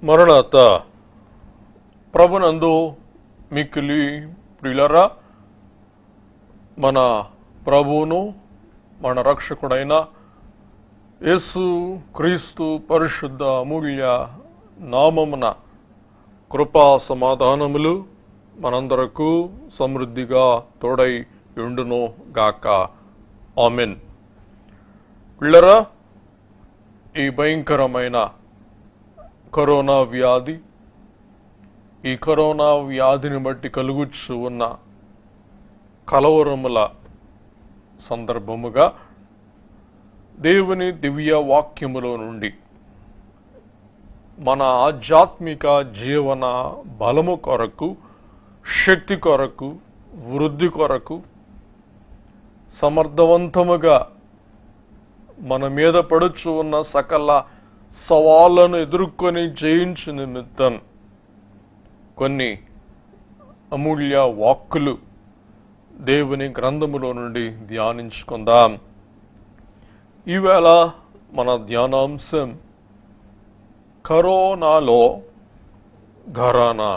మరణాత ప్రభునందు మిక్కిలి ప్రియులరా, మన ప్రభువును మన రక్షకుడైన యేసు క్రీస్తు పరిశుద్ధ అమూల్య నామమున కృపా సమాధానములు మనందరకు సమృద్ధిగా తోడై ఉండును గాక. ఆమెన్. పిల్లరా, ఈ భయంకరమైన కరోనా వ్యాధి, ఈ కరోనా వ్యాధిని బట్టి కలుగుచు ఉన్న కలవరముల సందర్భముగా దేవుని దివ్య వాక్యములో నుండి మన ఆధ్యాత్మిక జీవన బలము కొరకు, శక్తి కొరకు, వృద్ధి కొరకు సమర్థవంతముగా మన మీద పడుచు ఉన్న సకల సవాళ్లను ఎదుర్కొని జయించు నిమిత్తం కొన్ని అమూల్య వాక్కులు దేవుని గ్రంథములో నుండి ధ్యానించుకుందాం. ఈవేళ మన ధ్యానాంశం కరోనాలో ఘరానా.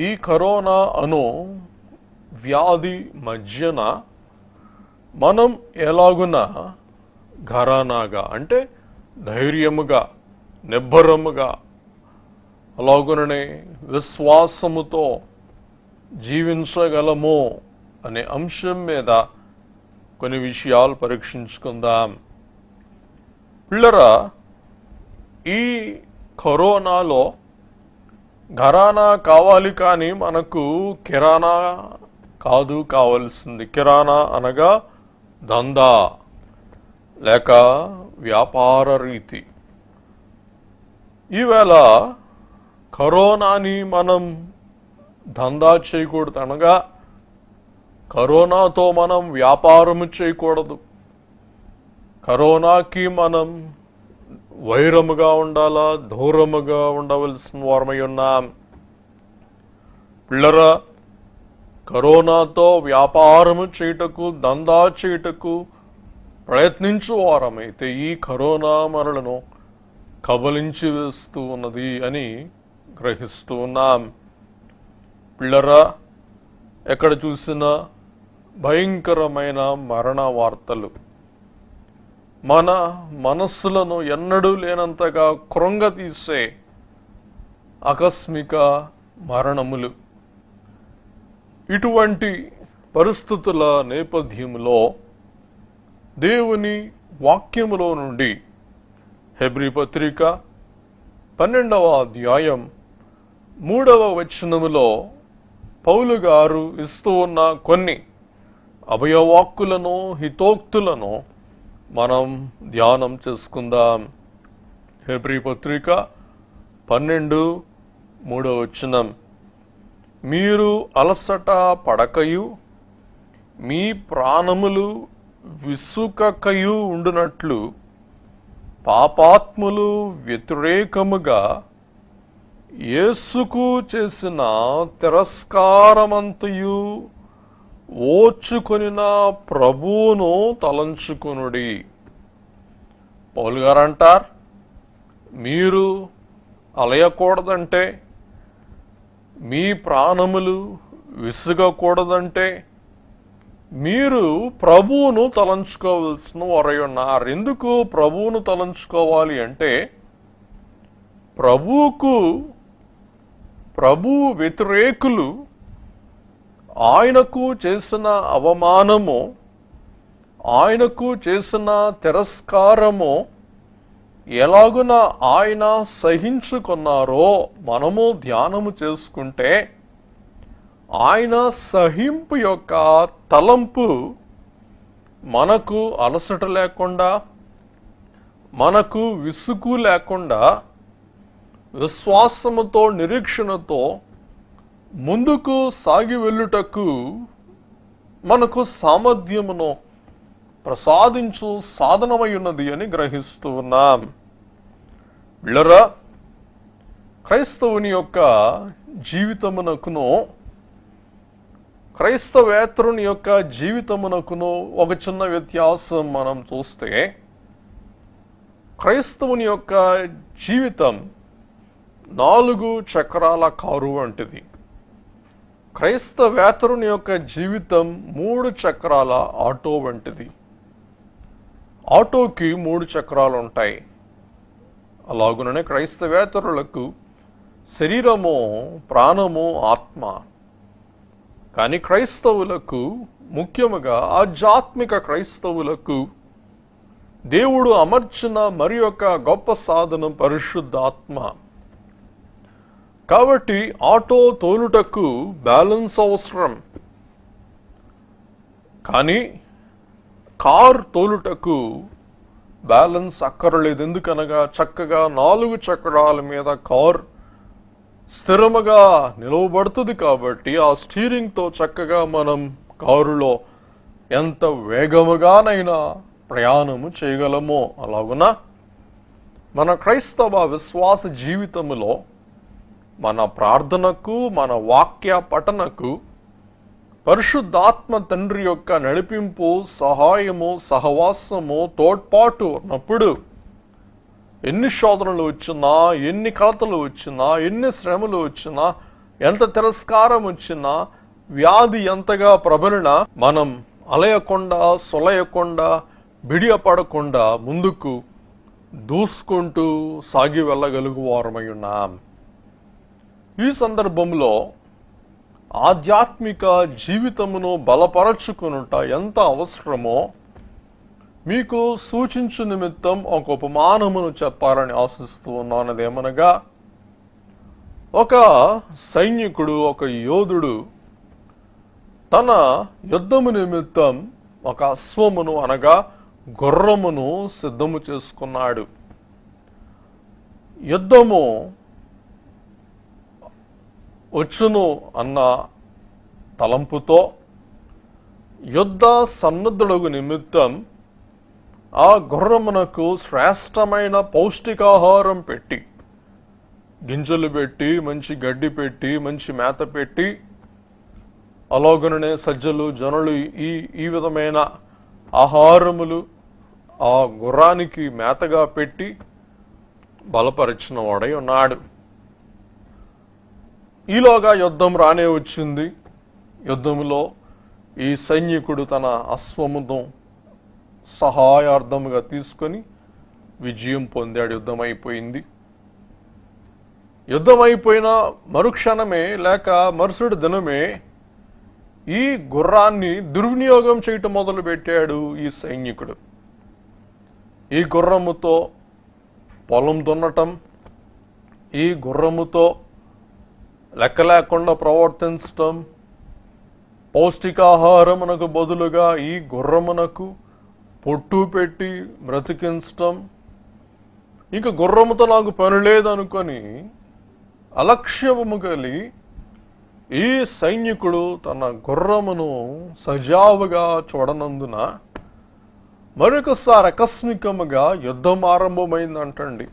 ఈ కరోనా అను వ్యాధి మధ్యన మనం ఎలాగున ఘరానాగా అంటే ధైర్యముగా, నిబ్బరముగా, అలాగుననే విశ్వాసముతో జీవించగలము అనే అంశం మీద కొన్ని విషయాలు పరీక్షించుకుందాం. పిల్లరా, ఈ కరోనాలో ఘరానా కావాలి, కానీ మనకు కిరాణా కాదు కావలసింది. కిరాణా అనగా దందా లేక వ్యాపార రీతి. ఈవేళ కరోనాని మనం దందా చేయకూడదు, అనగా కరోనాతో మనం వ్యాపారము చేయకూడదు. కరోనాకి మనం వైరముగా ఉండాలా, దూరముగా ఉండవలసిన వారమై ఉన్నాం. పిల్లరా, కరోనాతో వ్యాపారము చేయుటకు, దందా చేయుటకు ప్రయత్నించు వారమైతే ఈ కరోనా మనలను కబలించి వేస్తూ ఉన్నది అని గ్రహిస్తూ ఉన్నాం. పిల్లరా, ఎక్కడ చూసినా భయంకరమైన మరణ వార్తలు, మన మనస్సులను ఎన్నడూ లేనంతగా కృంగతీసే ఆకస్మిక మరణములు. ఇటువంటి పరిస్థితుల నేపథ్యంలో దేవుని వాక్యములో నుండి హెబ్రీ పత్రిక 12వ అధ్యాయం 3వ వచనములో పౌలు గారు ఇస్తూ ఉన్న కొన్ని అభయవాక్కులను, హితోక్తులను మనం ధ్యానం చేసుకుందాం. హెబ్రీ పత్రిక 12:3 వచనం, మీరు అలసట పడకయు మీ ప్రాణములు విసుకకయు ఉండునట్లు పాపాత్ములు వ్యతిరేకముగా యేసుకు చేసిన తిరస్కారమంతయు ఓర్చుకొనిన ప్రభువును తలంచుకొనుడి. పౌలు గారు అంటారు, మీరు అలయకూడదంటే, మీ ప్రాణములు విసుగకూడదంటే మీరు ప్రభువును తలంచుకోవలసిన వారై ఉన్నారు. ఎందుకు ప్రభువును తలంచుకోవాలి అంటే, ప్రభు వ్యతిరేకులు ఆయనకు చేసిన అవమానము, ఆయనకు చేసిన తిరస్కారము ఎలాగున ఆయన సహించుకున్నారో మనము ధ్యానము చేసుకుంటే, ఆయన సహింపు యొక్క తలంపు మనకు అలసట లేకుండా, మనకు విసుగు లేకుండా, విశ్వాసముతో, నిరీక్షణతో ముందుకు సాగి వెళ్ళుటకు మనకు సామర్థ్యమును ప్రసాదించు సాధనమై ఉన్నది అని గ్రహిస్తూ ఉన్నాం. పిల్లరా, క్రైస్తవుని యొక్క జీవితమునకును, క్రైస్తవేతరుని యొక్క జీవితమునకును ఒక చిన్న వ్యత్యాసం మనం చూస్తే, క్రైస్తవుని యొక్క జీవితం 4 చక్రాల కారు వంటిది. క్రైస్తవేతరుని యొక్క జీవితం 3 చక్రాల ఆటో వంటిది. ఆటోకి 3 చక్రాలు ఉంటాయి. అలాగుననే క్రైస్తవేతరులకు శరీరము, ప్రాణము, ఆత్మ. కానీ క్రైస్తవులకు, ముఖ్యముగా ఆధ్యాత్మిక క్రైస్తవులకు దేవుడు అమర్చిన మరి యొక్క గొప్ప సాధనం పరిశుద్ధాత్మ. కాబట్టి ఆటో తోలుటకు బ్యాలెన్స్ అవసరం, కానీ కార్ తోలుటకు బ్యాలెన్స్ అక్కర్లేదు. ఎందుకనగా చక్కగా 4 చక్రాల మీద కార్ స్థిరముగా నిలవబడుతుంది. కాబట్టి ఆ స్టీరింగ్తో చక్కగా మనం కారులో ఎంత వేగముగానైనా ప్రయాణము చేయగలమో, అలాగున మన క్రైస్తవ విశ్వాస జీవితములో మన ప్రార్థనకు, మన వాక్య పఠనకు పరిశుద్ధాత్మ తండ్రి యొక్క నడిపింపు, సహాయము, సహవాసము, తోడ్పాటు ఉన్నప్పుడు ఎన్ని శోధనలు వచ్చినా, ఎన్ని కలతలు వచ్చినా, ఎన్ని శ్రమలు వచ్చినా, ఎంత తిరస్కారం వచ్చినా, వ్యాధి ఎంతగా ప్రబలినా మనం అలయకుండా, సొలయకుండా, బిడియపడకుండా ముందుకు దూసుకుంటూ సాగి వెళ్ళగలుగు వారమై ఉన్నాం. ఈ సందర్భంలో ఆధ్యాత్మిక జీవితమును బలపరచుకునుట ఎంత అవసరమో మీకు సూచించు నిమిత్తం ఒక ఉపమానమును చెప్పాలని ఆశిస్తూ ఉన్నాను. అదేమనగా, ఒక సైనికుడు, ఒక యోధుడు తన యుద్ధము నిమిత్తం ఒక అశ్వమును అనగా గుర్రమును సిద్ధము చేసుకున్నాడు. యుద్ధము వచ్చును అన్న తలంపుతో యుద్ధ సన్నద్ధుడు నిమిత్తం ఆ గుర్రమునకు శ్రేష్టమైన పౌష్టికాహారం పెట్టి, గింజలు పెట్టి, మంచి గడ్డి పెట్టి, మంచి మేత పెట్టి, అలాగనే సజ్జలు, జనులు ఈ విధమైన ఆహారములు ఆ గుర్రానికి మేతగా పెట్టి బలపరిచిన వాడై ఉన్నాడు. ఈలోగా యుద్ధం రానే వచ్చింది. యుద్ధములో ఈ సైనికుడు తన అశ్వమును సహాయార్థముగా తీసుకొని విజయం పొందాడు. యుద్ధం అయిపోయింది. యుద్ధం అయిపోయిన మరుక్షణమే లేక మరుసటి దినమే ఈ గుర్రాన్ని దుర్వినియోగం చేయటం మొదలు పెట్టాడు ఈ సైనికుడు. ఈ గుర్రముతో పొలం దున్నటం, ఈ గుర్రముతో లెక్క లేకుండా ప్రవర్తించటం, పౌష్టికాహారమునకు బదులుగా ఈ గుర్రమునకు పొట్టు పెట్టి బ్రతికించటం, ఇంకా గుర్రముతో నాకు పని లేదనుకొని అలక్ష్యము కలిగి ఈ సైనికుడు తన గుర్రమును సజావుగా చూడనందున మరొకసారి ఆకస్మికముగా యుద్ధం ఆరంభమైందంటండి.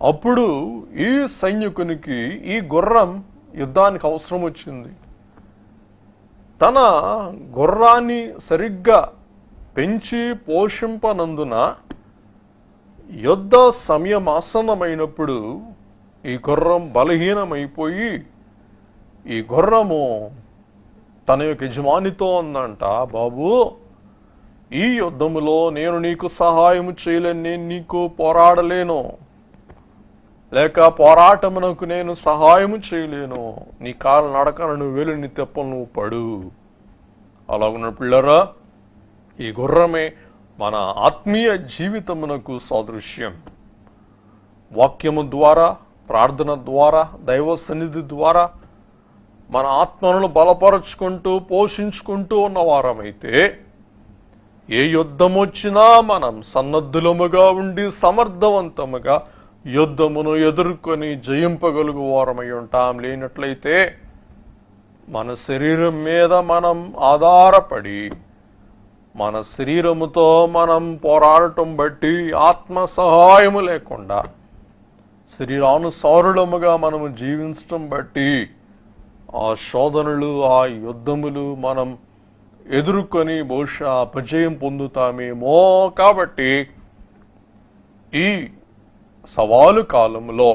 అప్పుడు ఈ సైనికునికి ఈ గుర్రం యుద్ధానికి అవసరం వచ్చింది. తన గుర్రాన్ని సరిగ్గా పెంచి పోషింపనందున యుద్ధ సమయం ఆసన్నమైనప్పుడు ఈ గుర్రం బలహీనమైపోయి ఈ గుర్రము తన యొక్క యజమానితో ఉందంట, బాబు, ఈ యుద్ధములో నేను నీకు సహాయం చేయలేను, నేను నీకు పోరాడలేను, లేక పోరాటమునకు నేను సహాయము చేయలేను, నీ కాలు నడకను నువ్వు వెళ్ళి నీ తెప్పలు నువ్వు పడు. అలాగున్న పిల్లరా, ఈ గుర్రమే మన ఆత్మీయ జీవితమునకు సాదృశ్యం. వాక్యము ద్వారా, ప్రార్థన ద్వారా, దైవ సన్నిధి ద్వారా మన ఆత్మను బలపరుచుకుంటూ పోషించుకుంటూ ఉన్నవారమైతే ఏ యుద్ధం వచ్చినా మనం సన్నద్ధులముగా ఉండి సమర్థవంతముగా యుద్ధమును ఎదుర్కొని జయింపగలుగు వారమై ఉంటాం. లేనట్లయితే మన శరీరం మీద మనం ఆధారపడి మన శరీరముతో మనం పోరాడటం బట్టి ఆత్మ సహాయము లేకుండా శరీరానుసారులముగా మనము జీవించటం బట్టి ఆ శోధనలు, ఆ యుద్ధములు మనం ఎదుర్కొని బహుశా అపజయం పొందుతామేమో. కాబట్టి ఈ సవాలు కాలంలో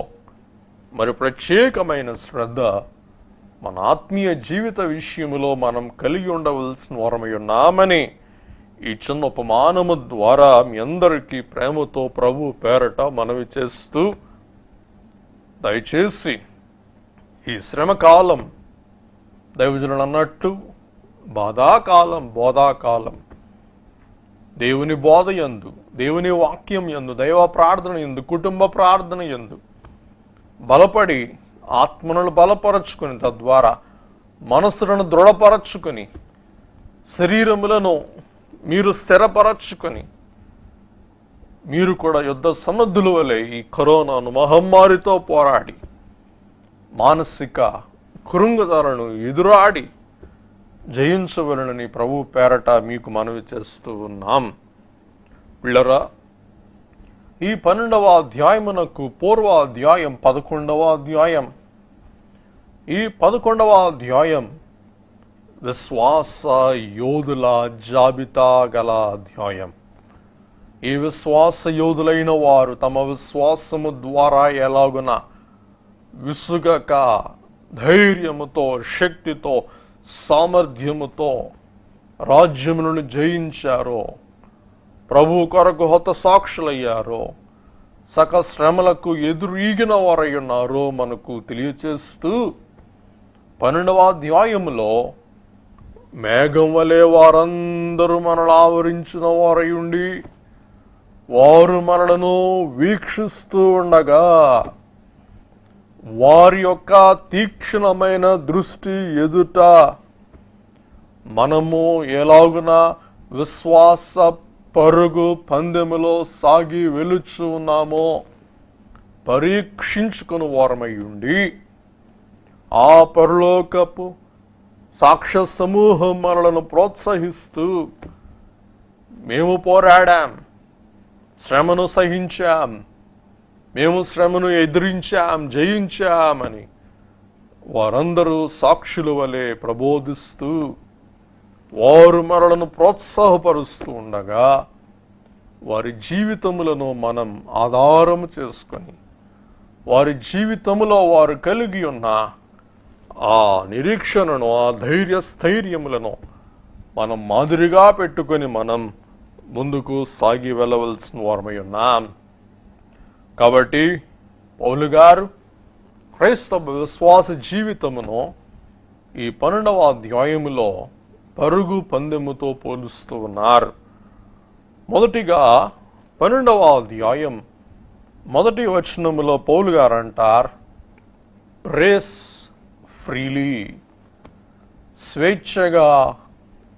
మరి ప్రత్యేకమైన శ్రద్ధ మన ఆత్మీయ జీవిత విషయంలో మనం కలిగి ఉండవలసిన వారమై ఉన్నామని ఈ చిన్న ఉపమానము ద్వారా మీ అందరికీ ప్రేమతో ప్రభు పేరట మనవి చేస్తూ, దయచేసి ఈ శ్రమకాలం దైవజనులు అన్నట్టు బాధాకాలం, బోధాకాలం, దేవుని బోధ యందు, దేవుని వాక్యం యందు, దైవ ప్రార్థన యందు, కుటుంబ ప్రార్థన యందు బలపడి ఆత్మను బలపరచుకుని, తద్వారా మనసులను దృఢపరచుకొని, శరీరములను మీరు స్థిరపరచుకొని, మీరు కూడా యుద్ధ సన్నద్ధుల వలె ఈ కరోనాను మహమ్మారితో పోరాడి మానసిక కృంగుదలను ఎదురాడి జయించవలనని ప్రభు పేరట మీకు మనవి చేస్తూ ఉన్నాం. పిల్లరా, ఈ 12వ అధ్యాయమునకు పూర్వ అధ్యాయం 11వ అధ్యాయం. ఈ 11వ అధ్యాయం విశ్వాస యోధుల జాబితా గల అధ్యాయం. ఈ విశ్వాస యోధులైన వారు తమ విశ్వాసము ద్వారా ఎలాగున విసుగక ధైర్యముతో, శక్తితో, సామర్థ్యముతో రాజ్యములను జయించారో, ప్రభు కొరకు హతసాక్షులయ్యారో, సక శ్రమలకు ఎదురీగిన వారై ఉన్నారో మనకు తెలియచేస్తూ 12వ అధ్యాయములో మేఘం వలె వారందరూ మనల్ని ఆవరించిన వారై ఉండి వారు మనలను వీక్షిస్తూ ఉండగా వారి యొక్క తీక్షణమైన దృష్టి ఎదుట మనము ఎలాగున విశ్వాస పరుగు పందెములో సాగి వెలుచు ఉన్నామో పరీక్షించుకుని వారమై ఉండి, ఆ పరలోకపు సాక్ష్య సమూహం మనలను ప్రోత్సహిస్తూ, మేము పోరాడాం, శ్రమను సహించాం, మేము శ్రమను ఎదిరించాం, జయించామని వారందరూ సాక్షుల వలె ప్రబోధిస్తూ వారు మనలను ప్రోత్సాహపరుస్తూ ఉండగా, వారి జీవితములను మనం ఆధారము చేసుకొని వారి జీవితములో వారు కలిగి ఉన్న ఆ నిరీక్షణను, ఆ స్థైర్యములను మనం మాదిరిగా పెట్టుకొని మనం ముందుకు సాగి వెళ్ళవలసిన వారమై ఉన్నాం. కాబట్టి పౌలు గారు క్రైస్తవ విశ్వాస జీవితమును ఈ 12వ అధ్యాయములో పరుగు పందెముతో పోలుస్తూ ఉన్నారు. మొదటిగా 12వ అధ్యాయం మొదటి వచనములో పౌలు గారు అంటారు, రేస్ ఫ్రీలీ, స్వేచ్ఛగా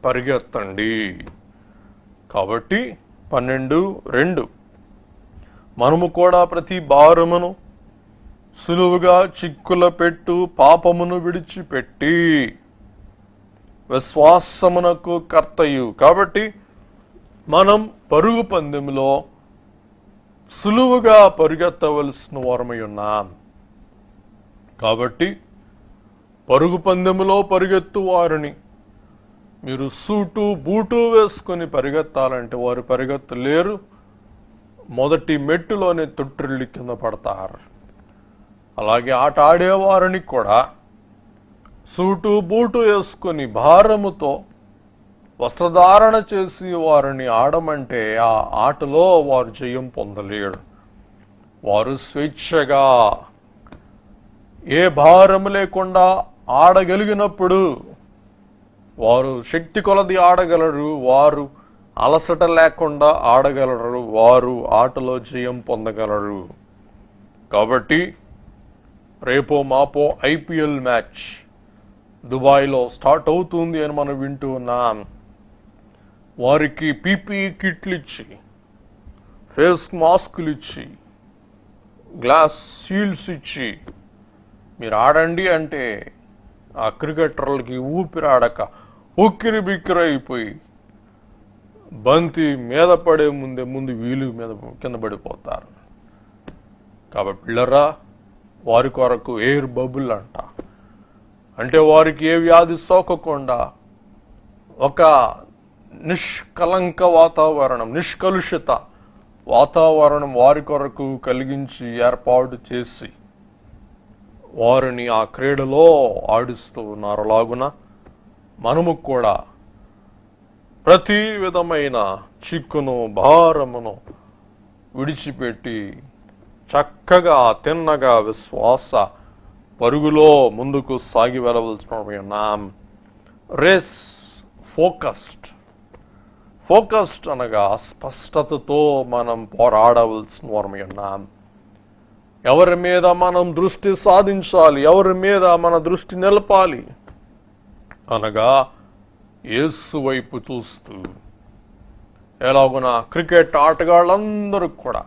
పరిగెత్తండి. కాబట్టి 12:2 మనము కూడా ప్రతి భారమును సులువుగా చిక్కుల పెట్టు పాపమును విడిచిపెట్టి విశ్వాసమునకు కర్తయు. కాబట్టి మనం పరుగు పందెములో సులువుగా పరిగెత్తవలసిన వారమై ఉన్నాం. కాబట్టి పరుగు పందెములో పరిగెత్తు వారిని మీరు సూటు బూటు వేసుకొని పరిగెత్తాలంటే వారు పరిగెత్తలేరు. మొదటి మెట్టులోనే తొట్టిల్లి కింద పడతారు. అలాగే ఆట ఆడేవారిని కూడా సూటు బూటు వేసుకొని భారముతో వస్త్రధారణ చేసి వారిని ఆడమంటే ఆ ఆటలో వారు జయం పొందలేడు. వారు స్వేచ్ఛగా ఏ భారము లేకుండా ఆడగలిగినప్పుడు వారు శక్తి కొలది ఆడగలరు, వారు అలసట లేకుండా ఆడగలరు, వారు ఆటలో జయం పొందగలరు. కాబట్టి రేపో మాపో ఐపీఎల్ మ్యాచ్ దుబాయ్లో స్టార్ట్ అవుతుంది అని మనం వింటూ ఉన్నాం. వారికి పీపీఈ కిట్లు ఇచ్చి, ఫేస్ మాస్కులు ఇచ్చి, గ్లాస్ షీల్డ్స్ ఇచ్చి మీరు ఆడండి అంటే ఆ క్రికెటర్లకి ఊపిరాడక ఉక్కిరి బిక్కిరి అయిపోయి బంతి మీద పడే ముందు వీలు మీద కింద పడిపోతారు. కాబట్టి పిల్లరా, వారి కొరకు ఎయిర్ బబుల్ అంటే వారికి ఏ వ్యాధి సోకకుండా ఒక నిష్కలంక వాతావరణం, నిష్కలుషిత వాతావరణం వారి కొరకు కలిగించి ఏర్పాటు చేసి వారిని ఆ క్రీడలో ఆడిస్తూ ఉన్నారు. అలాగున మనము కూడా ప్రతి విధమైన చిక్కును భారమును విడిచిపెట్టి చక్కగా తిన్నగా విశ్వాస పరుగులో ముందుకు సాగి వెళ్ళవలసిన ఉన్నాం. రేస్ ఫోకస్డ్ అనగా స్పష్టతతో మనం పోరాడవలసిన వారమై ఉన్నాం. ఎవరి మీద మనం దృష్టి సాధించాలి, ఎవరి మీద మన దృష్టి నిలపాలి అనగా యేసు వైపు చూస్తూ. ఎలాగున క్రికెట్ ఆటగాళ్ళందరూ కూడా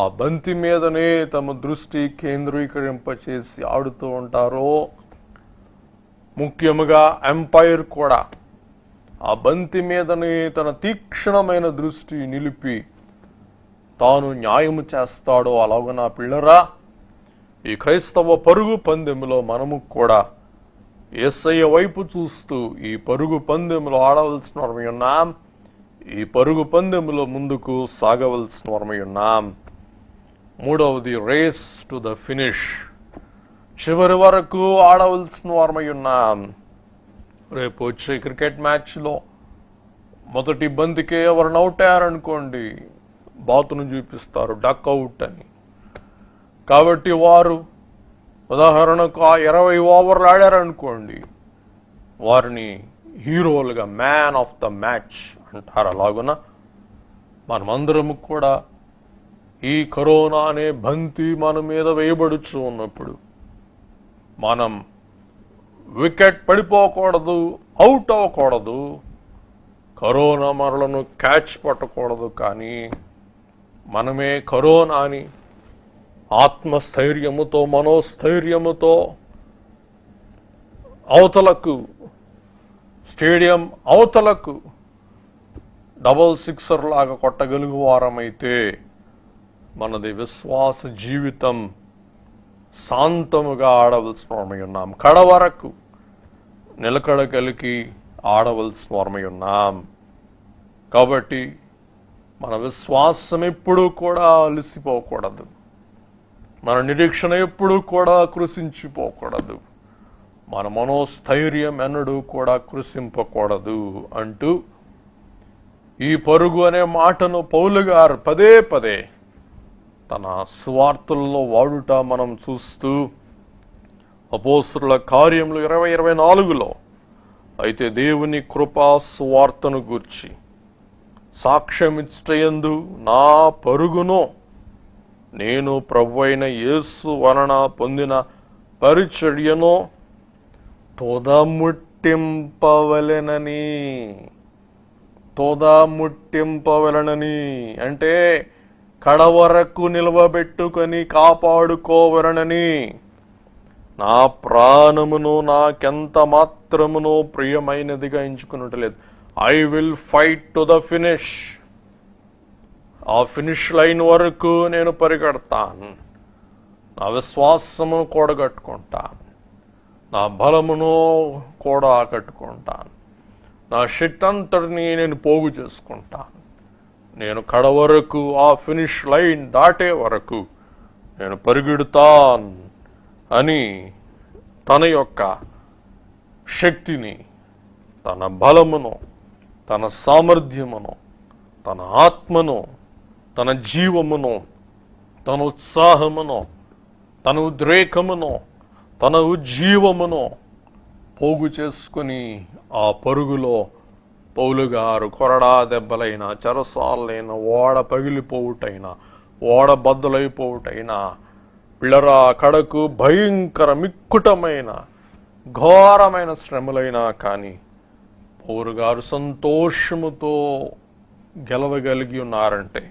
ఆ బంతి మీదనే తమ దృష్టి కేంద్రీకరింపచేసి ఆడుతూ ఉంటారో, ముఖ్యముగా ఎంపైర్ కూడా ఆ బంతి మీదనే తన తీక్షణమైన దృష్టి నిలిపి తాను న్యాయము చేస్తాడో, అలాగున పిల్లరా ఈ క్రైస్తవ పరుగు పందెంలో మనము కూడా యేసయ్య వైపు చూస్తూ ఈ పరుగు పందెంలో ఆడవలసిన వారమై ఉన్నాం. ఈ పరుగు పందెంలో ముందుకు సాగవలసిన వారమై ఉన్నాం. మూడవది రేస్ టు ద ఫినిష్, చివరి వరకు ఆడవలసిన వారమై ఉన్నాం. రేపు వచ్చే క్రికెట్ మ్యాచ్లో మొదటి బంతికే ఎవరిని అవుట్ అయ్యారనుకోండి, బాతును చూపిస్తారు డక్ అవుట్ అని. కాబట్టి వారు ఉదాహరణకు ఆ 20 ఓవర్లు ఆడారనుకోండి, వారిని హీరోలుగా మ్యాన్ ఆఫ్ ద మ్యాచ్ అంటారు. అలాగున మనమందరము కూడా ఈ కరోనా అనే బంతి మన మీద వేయబడుచు ఉన్నప్పుడు మనం వికెట్ పడిపోకూడదు, అవుట్ అవ్వకూడదు, కరోనా మనలను క్యాచ్ పట్టకూడదు. కానీ మనమే కరోనాని ఆత్మస్థైర్యముతో మనోస్థైర్యముతో అవతలకు స్టేడియం అవతలకు డబల్ సిక్సర్ లాగా కొట్టగలుగు వారమైతే మనది విశ్వాస జీవితం శాంతముగా ఆడవలసిన వారమై ఉన్నాం. కడ వరకు నిలకడ కలిగి ఆడవలసిన వారమై ఉన్నాం. కాబట్టి మన విశ్వాసం ఎప్పుడూ కూడా అలసిపోకూడదు, మన నిరీక్షణ ఎప్పుడూ కూడా కృషించిపోకూడదు, మన మనోస్థైర్యం ఎన్నడూ కూడా కృషింపకూడదు అంటూ ఈ పరుగు అనే మాటను పౌలు గారు పదే పదే తన సువార్తల్లో వాడుట మనం చూస్తూ, అపోస్తలుల కార్యములు 20:24లో అయితే దేవుని కృపా సువార్తను గూర్చి సాక్ష్యమిచ్చయందు నా పరుగును నేను ప్రభువైన యేసు వలన పొందిన పరిచర్యను తోదముట్టింపవలెనని అంటే కడవరకు నిలవబెట్టుకొని కాపాడుకోవలనని నా ప్రాణమును నాకెంత మాత్రమునో ప్రియమైనదిగా ఎంచుకున్నట్లేదు. I will fight to the finish. ఆ ఫినిష్ లైన్ వరకు నేను పరిగెడతాను. నా విశ్వాసమును కూడగట్టుకుంటాను, నా బలమును కూడా కట్టుకుంటాను, నా శక్తి అంతటిని నేను పోగు చేసుకుంటాను. నేను కడ వరకు ఆ ఫినిష్ లైన్ దాటే వరకు నేను పరిగెడతాను అని తన యొక్క శక్తిని, తన బలమును, తన సామర్థ్యమును, తన ఆత్మను, తన జీవమును, తన ఉత్సాహమును, తన ఉద్రేకమును, తన ఉజ్జీవమును పోగు చేసుకుని ఆ పరుగులో పౌలు గారు కొరడా దెబ్బలైన, చెరసాలైన, ఓడ పగిలిపోవుటైనా, ఓడ బద్దలైపోవుటైనా, పిల్లరా కడకు భయంకర మిక్కుటమైన ఘోరమైన శ్రమలైనా కానీ పౌలు గారు సంతోషముతో గెలవగలిగి ఉన్నారంటే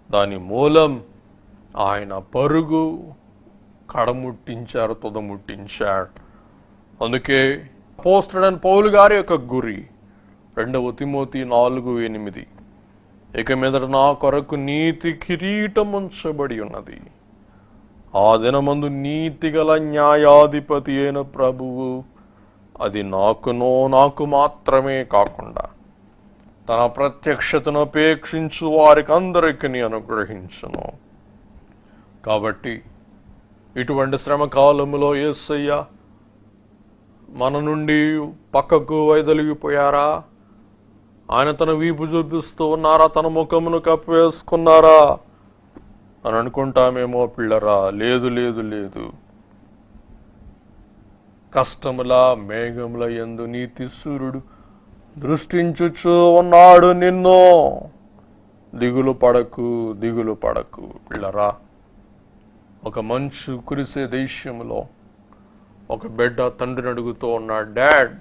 దాని మూలం ఆయన పరుగు కడముట్టించారు, తుదముట్టించాడు. అందుకే అపోస్తలుడైన పౌలు గారి యొక్క గురి 2 తిమోతి 4:8 ఇక మీదట నా కొరకు నీతి కిరీటం ఉంచబడి ఉన్నది. ఆ దినమందు నీతిగల న్యాయాధిపతి అయిన ప్రభువు అది నాకు మాత్రమే కాకుండా తన ప్రత్యక్షతను అపేక్షించు వారికి అందరికీ అనుగ్రహించును. కాబట్టి ఇటువంటి శ్రమ కాలములో యేసయ్య మన నుండి పక్కకు వైదొలిగిపోయారా? ఆయన తన వీపు చూపిస్తూ ఉన్నారా? తన ముఖమును కప్పివేసుకున్నారా అని అనుకుంటామేమో పిల్లరా. లేదు లేదు లేదు. కష్టముల మేఘముల యందు నీతి సూర్యుడు దృష్టించుచు ఉన్నాడు నిన్ను. దిగులు పడకు, దిగులు పడకు పిల్లరా. ఒక మంచు కురిసే దేశంలో ఒక బిడ్డ తండ్రిని అడుగుతూ ఉన్నాడు, డాడ్,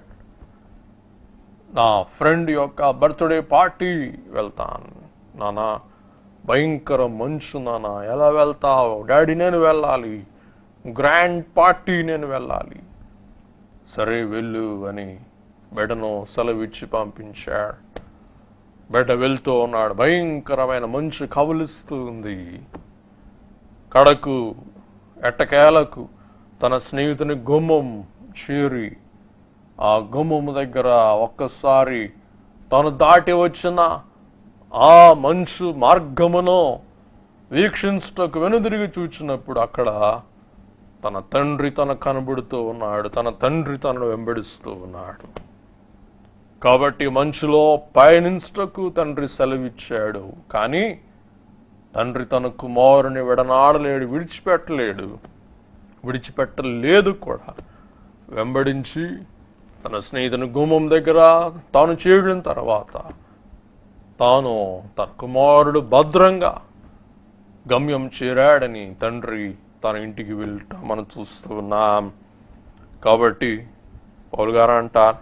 నా ఫ్రెండ్ యొక్క బర్త్డే పార్టీ వెళ్తాను నానా, భయంకర మంచు నానా, ఎలా వెళ్తావు? డాడీ, నేను వెళ్ళాలి, గ్రాండ్ పార్టీ, నేను వెళ్ళాలి. సరే వెళ్ళు అని బిడ్డను సెలవిచ్చి పంపించాడు. బిడ్డ వెళ్తూ ఉన్నాడు. భయంకరమైన మంచు కబులిస్తూ ఉంది. కడకు ఎట్టకేలకు తన స్నేహితుని గుమ్మం చేరి ఆ గుమ్మము దగ్గర ఒక్కసారి తాను దాటి వచ్చిన ఆ మంచు మార్గమును వీక్షించుటకు వెనుదిరిగి చూచినప్పుడు అక్కడ తన తండ్రి తన కనబడుతూ ఉన్నాడు. తన తండ్రి తనను వెంబడిస్తూ ఉన్నాడు. కాబట్టి మంచులో పయనించుటకు తండ్రి సెలవిచ్చాడు. కానీ తండ్రి తన కుమారుని విడనాడలేడు, విడిచిపెట్టలేదు కూడా. వెంబడించి తన స్నేహితుని గుమ్మం దగ్గర తాను చేరిన తర్వాత తాను తన కుమారుడు భద్రంగా గమ్యం చేరాడని తండ్రి తన ఇంటికి వెళ్ళటం మనం చూస్తూ ఉన్నాం. కాబట్టి పౌలు గారు అంటారు,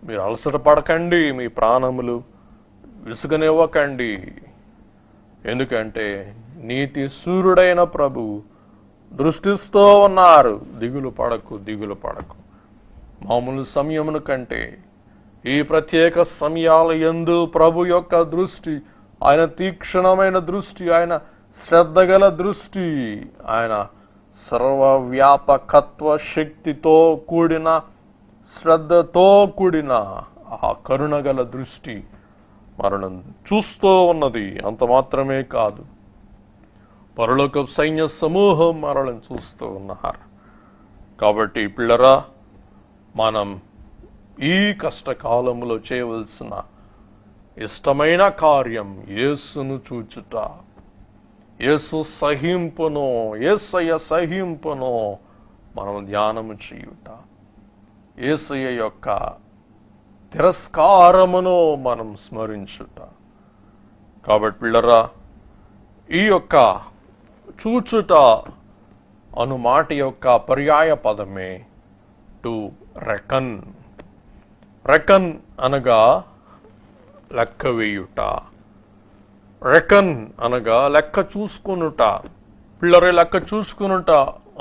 మీరు అలసట పడకండి, మీ ప్రాణములు విసుగనివ్వకండి. ఎందుకంటే నీతి సూర్యుడైన ప్రభు దృష్టిస్తూ ఉన్నారు. దిగులు పడకు, దిగులు పడకు. మామూలు సమయమును కంటే ఈ ప్రత్యేక సమయాల యందు ప్రభు యొక్క దృష్టి, ఆయన తీక్షణమైన దృష్టి, ఆయన శ్రద్ధగల దృష్టి, ఆయన సర్వవ్యాపకత్వ శక్తితో కూడిన, శ్రద్ధతో కూడిన ఆ కరుణగల దృష్టి మరణం చూస్తూ ఉన్నది. అంత మాత్రమే కాదు, పరలోక సైన్య సమూహం మరణం చూస్తూ ఉన్నారు. కాబట్టి పిల్లరా, మనం ఈ కష్టకాలంలో చేయవలసిన ఇష్టమైన కార్యం యేసును చూచుట, యేసు సహింపును, యేసయ్య సహింపును మనం ధ్యానము చేయుట, యేసయ్య యొక్క తిరస్కారమును మనం స్మరించుట. కాబట్టి పిల్లరా, ఈ యొక్క చూచుట అను మాట యొక్క పర్యాయ పదమే టు రెకన్. రెకన్ అనగా లెక్క వేయుట, రెకన్ అనగా లెక్క చూసుకొనుట. పిల్లరే, లెక్క చూసుకొనుట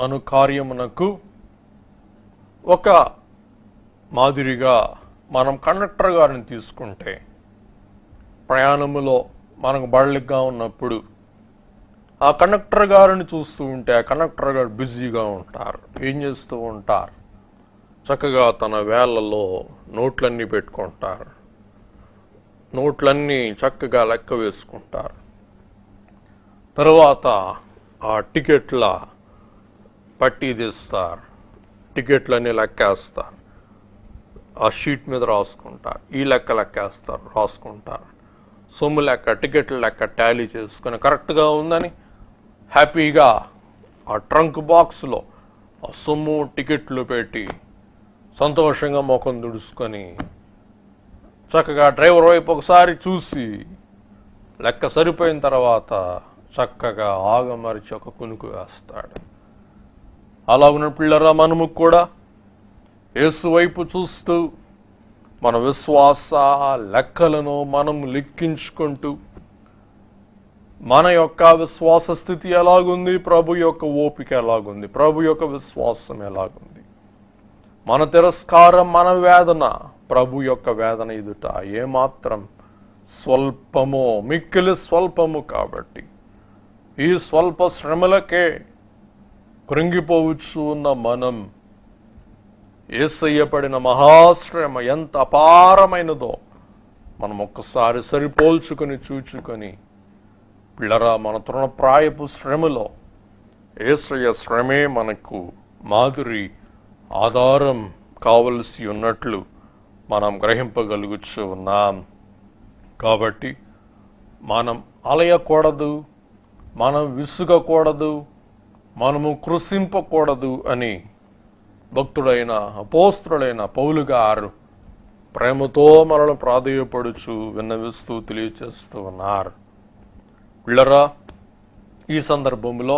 అను కార్యమునకు ఒక మాదిరిగా మనం కండక్టర్ గారిని తీసుకుంటే, ప్రయాణములో మనకు బళ్ళిగా ఉన్నప్పుడు ఆ కండక్టర్ గారిని చూస్తూ ఉంటే ఆ కండక్టర్ గారు బిజీగా ఉంటారు. ఏం చేస్తూ ఉంటారు? చక్కగా తన వేళ్లలో నోట్లన్నీ పెట్టుకుంటారు, నోట్లన్నీ చక్కగా లెక్క వేసుకుంటారు. తర్వాత ఆ టికెట్ల పట్టీ తీస్తారు, టికెట్లన్నీ లెక్కేస్తారు, ఆ షీట్ మీద రాసుకుంటారు, ఈ లెక్క లెక్కేస్తారు, రాసుకుంటారు. సొమ్ము లెక్క, టికెట్ల లెక్క టాలీ చేసుకుని కరెక్ట్గా ఉందని హ్యాపీగా ఆ ట్రంక్ బాక్స్లో ఆ సొమ్ము టికెట్లు పెట్టి సంతోషంగా ముఖం దుడుచుకొని చక్కగా డ్రైవర్ వైపు ఒకసారి చూసి లెక్క సరిపోయిన తర్వాత చక్కగా ఆగమరిచి ఒక కునుకు వేస్తాడు. అలాగున్న పిల్లరా, మనము కూడా యేసు వైపు చూస్తూ మన విశ్వాస లెక్కలను మనం లెక్కించుకుంటూ, మన యొక్క విశ్వాస స్థితి ఎలాగుంది, ప్రభు యొక్క ఓపిక ఎలాగుంది, ప్రభు యొక్క విశ్వాసం ఎలాగుంది, మన తిరస్కారం, మన వేదన ప్రభు యొక్క వేదన ఎదుట ఏమాత్రం స్వల్పమో, మిక్కిలి స్వల్పము. కాబట్టి ఈ స్వల్ప శ్రమలకే కృంగిపోవచ్చు ఉన్న మనం యేసయ్య పడిన మహాశ్రమ ఎంత అపారమైనదో మనం ఒక్కసారి సరిపోల్చుకొని చూచుకొని, పిల్లరా, మన తృణప్రాయపు శ్రమలో యేసయ్య శ్రమే మనకు మాదిరి ఆధారం కావలసి ఉన్నట్లు మనం గ్రహింపగలుగుచూ ఉన్నాం. కాబట్టి మనం అలయకూడదు, మనం విసుగకూడదు, మనము కృషింపకూడదు అని భక్తుడైన అపోస్తలుడైన పౌలు గారు ప్రేమతో మనల్ని ప్రాధేయపడుచు విన్నవిస్తూ తెలియచేస్తూ ఉన్నారు. పిల్లరా, ఈ సందర్భంలో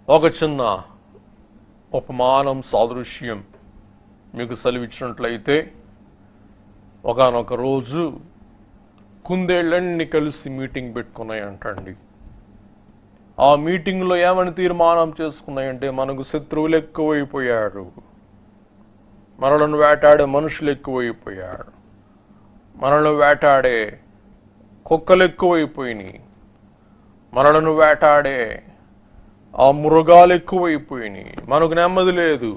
ఒక చిన్న ఉపమానం సాదృశ్యం మీకు సెలవిచ్చినట్లయితే, ఒకానొక రోజు కుందేళ్ళన్నీ కలిసి మీటింగ్ పెట్టుకున్నాయంటండి. ఆ మీటింగ్లో ఏమని తీర్మానం చేసుకున్నాయంటే, మనకు శత్రువులు ఎక్కువైపోయారు, మనలను వేటాడే మనుషులు ఎక్కువైపోయారు, మనల్ని వేటాడే కుక్కలు ఎక్కువైపోయినాయి, మనలను వేటాడే ఆ మృగాలు ఎక్కువైపోయినాయి, మనకు నెమ్మది లేదు.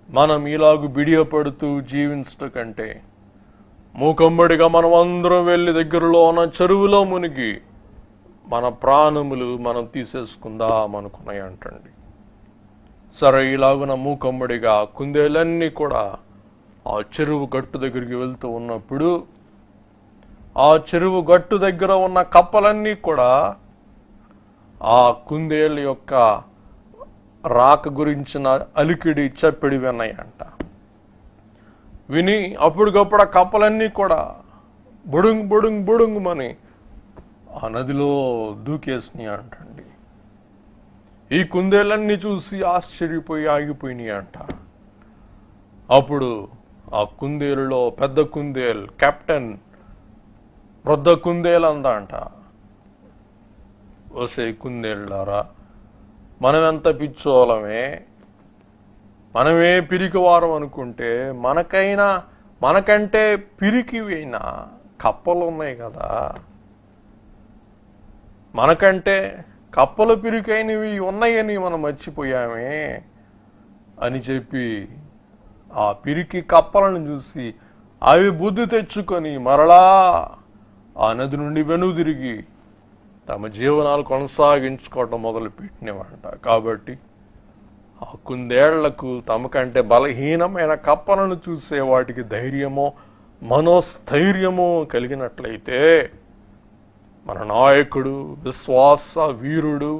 మనం ఇలాగూ బిడియపడుతూ జీవించట కంటే మూకమ్మడిగా మనం అందరం వెళ్ళి దగ్గరలో ఉన్న చెరువులో మునిగి మన ప్రాణములు మనం తీసేసుకుందాం అనుకున్నాయి అంటండి. సరే, ఇలాగున మూకమ్మడిగా కుందేలన్నీ కూడా ఆ చెరువు గట్టు దగ్గరికి వెళ్తూ ఉన్నప్పుడు, ఆ చెరువు గట్టు దగ్గర ఉన్న కప్పలన్నీ కూడా ఆ కుందేళ్ళ యొక్క రాక గురించిన అలికిడి చప్పిడి విన్నాయంట. విని అప్పటికప్పుడు ఆ కప్పలన్నీ కూడా బుడుంగ్ బుడుంగ్ బుడుంగుమని ఆ నదిలో దూకేసినాయి అంటండి. ఈ కుందేళ్ళన్నీ చూసి ఆశ్చర్యపోయి ఆగిపోయినాయి అంట. అప్పుడు ఆ కుందేలులో పెద్ద కుందేలు కెప్టెన్ వృద్ధ కుందేలు అందా అంట, ఓసే కుందేళ్ళారా, మనమెంత పిచ్చోళమే, మనమే పిరికివారం అనుకుంటే మనకంటే పిరికివైన కప్పలు ఉన్నాయి కదా, మనకంటే కప్పలు పిరికైనవి ఉన్నాయని మనం మర్చిపోయామే అని చెప్పి ఆ పిరికి కప్పలను చూసి అవి బుద్ధి తెచ్చుకొని మరలా ఆ నది నుండి వెనుదిరిగి తమ జీవనాలు కొనసాగించుకోవటం మొదలుపెట్టినవంట. కాబట్టి ఆ కుందేళ్లకు తమకంటే బలహీనమైన కప్పలను చూసే వాటికి ధైర్యమో మనోస్థైర్యమో కలిగినట్లయితే, మన నాయకుడు విశ్వాస వీరుడు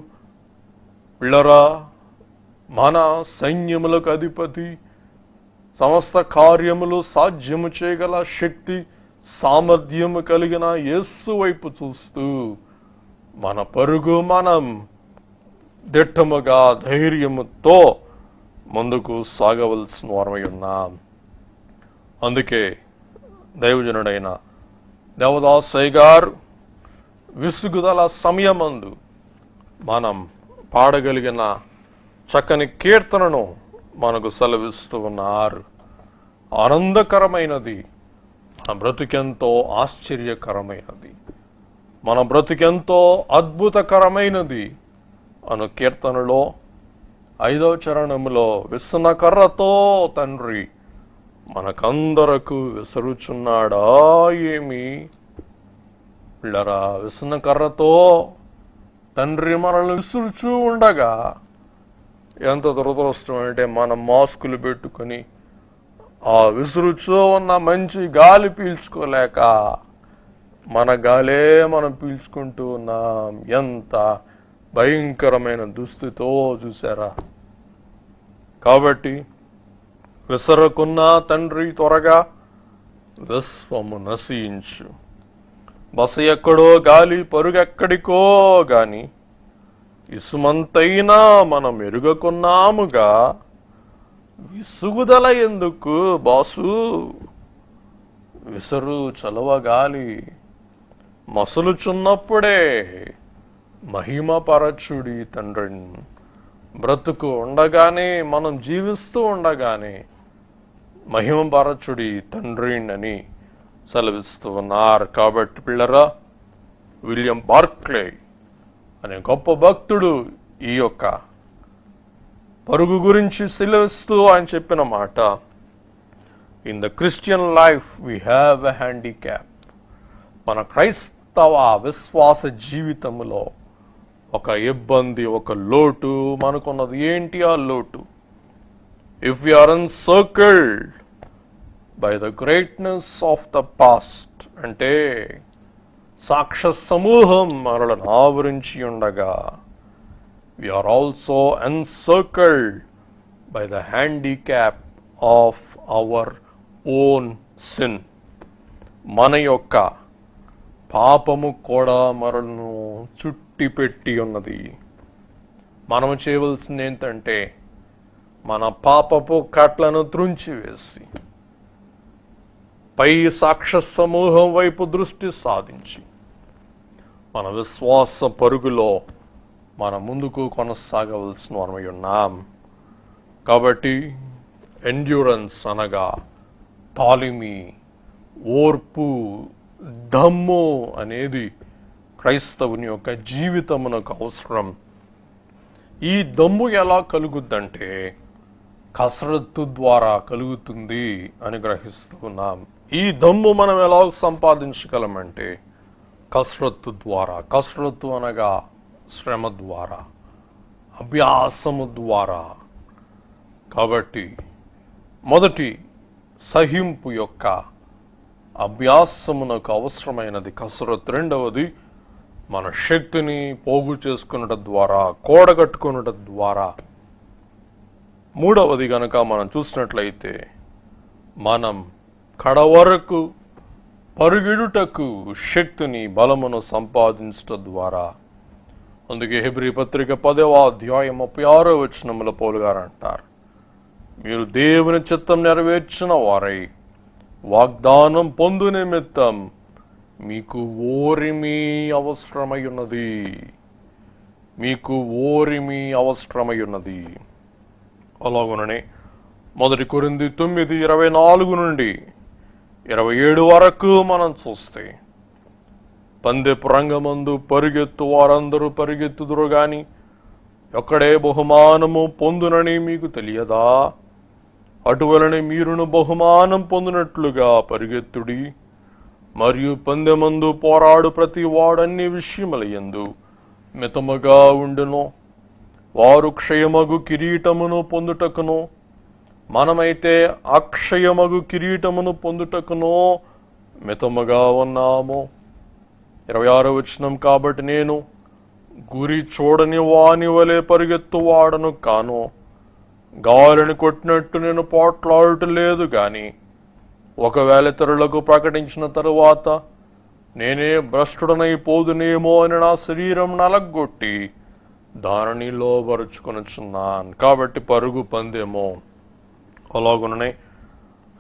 పిల్లరా, మన సైన్యములకు అధిపతి, సమస్త కార్యములు సాధ్యము చేయగల శక్తి సామర్థ్యము కలిగిన యేసు వైపు చూస్తూ మన పరుగు మనం దిట్టముగా ధైర్యముతో ముందుకు సాగవలసిన వారమై ఉన్నాం. అందుకే దైవజనుడైన దేవదాసయ్య గారు విసుగుదల సమయమందు మనం పాడగలిగిన చక్కని కీర్తనను మనకు సెలవిస్తూ ఉన్నారు. ఆనందకరమైనది, మన బ్రతుకెంతో ఆశ్చర్యకరమైనది, మన బ్రతుకెంతో అద్భుతకరమైనది అను కీర్తనలో 5వ చరణములో, విసన కర్రతో తండ్రి మనకందరకు విసరుచున్నాడా ఏమి. పిల్లరా, విసన కర్రతో తండ్రి మనల్ని విసురుచూ ఉండగా ఎంత దురదృష్టం అంటే, మనం మాస్కులు పెట్టుకొని ఆ విసురుచూ ఉన్న మంచి గాలి పీల్చుకోలేక మన గాలే మనం పీల్చుకుంటూ ఉన్నాం. ఎంత భయంకరమైన దుస్థితో చూసారా. కాబట్టి విసరకున్న తండ్రి త్వరగా విశ్వము నశించు, బస ఎక్కడో గాలి పరుగెక్కడికో గాని ఇసుమంతైనా మనం ఎరుగకున్నాముగా, విసుగుదల ఎందుకు బాసు, విసరు చలవ గాలి మసలుచున్నప్పుడే మహిమ పరచుడి తండ్రిని. బ్రతుకు ఉండగానే, మనం జీవిస్తూ ఉండగానే మహిమ పరచుడి తండ్రిని అని సెలవిస్తూ ఉన్నారు. కాబట్టి పిల్లరా, విలియం బార్క్లే అనే గొప్ప భక్తుడు ఈ యొక్క పరుగు గురించి సెలవిస్తూ ఆయన చెప్పిన మాట, in the Christian life we have a handicap. మన క్రైస్తవ విశ్వాస జీవితంలో ఒక ఇబ్బంది, ఒక లోటు మనకున్నది. ఏంటి ఆ లోటు? If we are encircled by the greatness of the past, అంటే సాక్ష్య సమూహం మనలను ఆవరించి ఉండగా, we are also encircled by the handicap of our own sin. మన యొక్క పాపము కూడా మనను చుట్టిపెట్టి ఉన్నది. మనము చేయవలసింది ఏంటంటే మన పాపపు కట్లను త్రుంచివేసి పై సాక్ష్య సమూహం వైపు దృష్టి సాధించి మన విశ్వాస పరుగులో మన ముందుకు కొనసాగవలసిన వారమై ఉన్నాం. కాబట్టి ఎండ్యూరెన్స్ అనగా తాలిమి, ఓర్పు, దమ్ము అనేది క్రైస్తవుని యొక్క జీవితమునకు అవసరం. ఈ దమ్ము ఎలా కలుగుద్దంటే కసరత్తు ద్వారా కలుగుతుంది అని గ్రహిస్తున్నాం. ఈ దమ్ము మనం ఎలా సంపాదించగలమంటే కసరత్తు ద్వారా. కసరత్తు అనగా శ్రమ ద్వారా, అభ్యాసము ద్వారా. కాబట్టి మొదటి సహింపు యొక్క అభ్యాసమునకు అవసరమైనది కసరత్తు. రెండవది మన శక్తిని పోగు చేసుకునడం ద్వారా, కూడగట్టుకునడం ద్వారా. మూడవది గనక మనం చూసినట్లయితే మనం కడవరకు పరుగెడుటకు శక్తిని, బలమును సంపాదించడం ద్వారా. అందుకే హెబ్రీ పత్రిక 10వ అధ్యాయం 36వ వచనములో పౌలు గారు అంటారు, మీరు దేవుని చిత్తం నెరవేర్చిన వారై వాగ్దానం పొందు నిమిత్తం మీకు ఓరిమి అవసరమై ఉన్నది. మీకు ఓరిమి అవసరమై ఉన్నది. అలాగుననే 1 కొరింథీ 9:24 నుండి 27 వరకు మనం చూస్తే, పందెపు రంగమందు పరిగెత్తు వారందరూ పరిగెత్తుదురు గాని ఒక్కడే బహుమానము పొందునని మీకు తెలియదా? అటువలనే మీరును బహుమానం పొందినట్లుగా పరిగెత్తుడి. మరియు పందెమందు పోరాడు ప్రతి వాడన్ని విషయములయందు మితముగా ఉండును. వారు క్షయమగు కిరీటమును పొందుటకును, మనమైతే అక్షయమగు కిరీటమును పొందుటకును మితముగా ఉన్నాము. 26వ వచనం, కాబట్టి నేను గురి చూడని వాని వలె పరిగెత్తువాడను కాను. గాలిని కొట్టినట్టు నేను పోట్లాడలేదు గాని, ఒకవేళ ఇతరులకు ప్రకటించిన తరువాత నేనే భ్రష్టుడనైపోదునేమో అని నా శరీరం నలగొట్టి దానిని లోబరుచుకొనుచున్నాను. కాబట్టి పరుగు పందెమో. అలాగుననే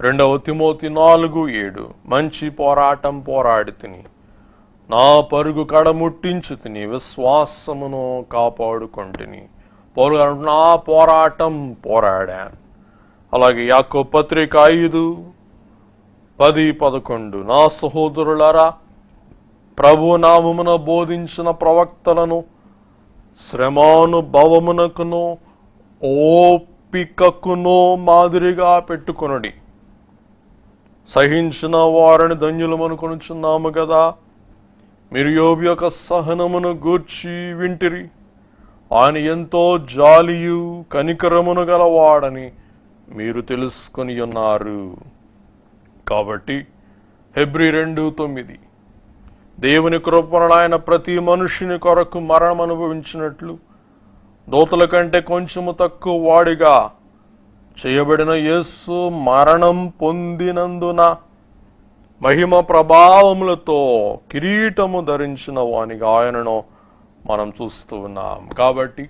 2వ తిమోతి 4:7, మంచి పోరాటం పోరాడి తిని నా పరుగు కడముట్టించు తిని విశ్వాసమును కాపాడుకొంటిని. పౌలు గారు నా పోరాటం పోరాడాను. అలాగే యాకోబు పత్రిక 5:10-11, నా సహోదరులారా, ప్రభు నామమున బోధించిన ప్రవక్తలను శ్రమానుభవమునకును ఓపికకును మాదిరిగా పెట్టుకొనుడి. సహించిన వారిని ధన్యులమనుకొనుచున్నాము కదా. మీరు యోబు యొక్క సహనమును గూర్చి వింటిరి. ఆయన ఎంతో జాలియు కనికరమును గలవాడని మీరు తెలుసుకొని ఉన్నారు. కాబట్టి హెబ్రీ 2:9, దేవుని కృపను ఆయన ప్రతి మనుషుని కొరకు మరణం అనుభవించినట్లు దూతల కంటే కొంచెము తక్కువ వాడిగా చేయబడిన యేసు మరణం పొందినందున మహిమ ప్రభావములతో కిరీటము ధరించిన వానిగా ఆయనను మనం చూస్తూ ఉన్నాం. కాబట్టి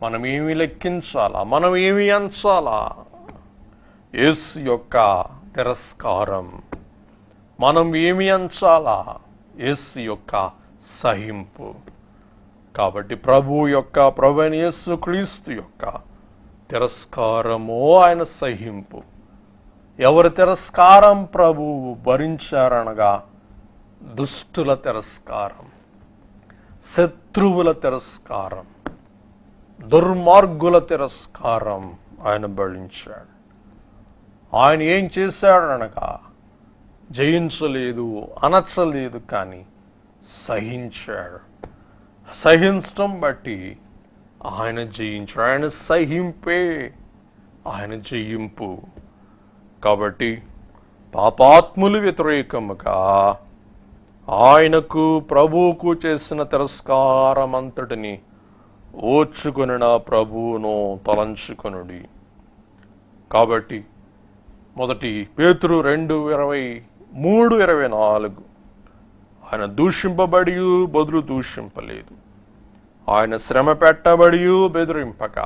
మనం ఏమి లెక్కించాలా? మనం ఏమి ఎంచాలా? యేసు యొక్క తిరస్కారం. మనం ఏమి ఎంచాలా? యేసు యొక్క సహింపు. కాబట్టి ప్రభు అయిన యేసు క్రీస్తు యొక్క తిరస్కారము, ఆయన సహింపు. ఎవరి తిరస్కారం ప్రభువు భరించారనగా దుష్టుల తిరస్కారం, శత్రువుల తిరస్కారం, దుర్మార్గుల తిరస్కారం ఆయన భరించాడు. ఆయన ఏం చేశాడనగా జయించలేదు, అనచలేదు, కానీ సహించాడు. సహించటం బట్టి ఆయన జయించాడు. ఆయన సహింపే ఆయన జయింపు. కాబట్టి పాపాత్ములు వ్యతిరేకముగా ఆయనకు ప్రభువుకు చేసిన తిరస్కారం అంతటిని ఓర్చుకొనిన ప్రభువును తలంచుకొనుడి. కాబట్టి మొదటి పేతురు 2:23-24 ఆయన దూషింపబడి బదులు దూషింపలేదు, ఆయన శ్రమ పెట్టబడి బెదిరింపక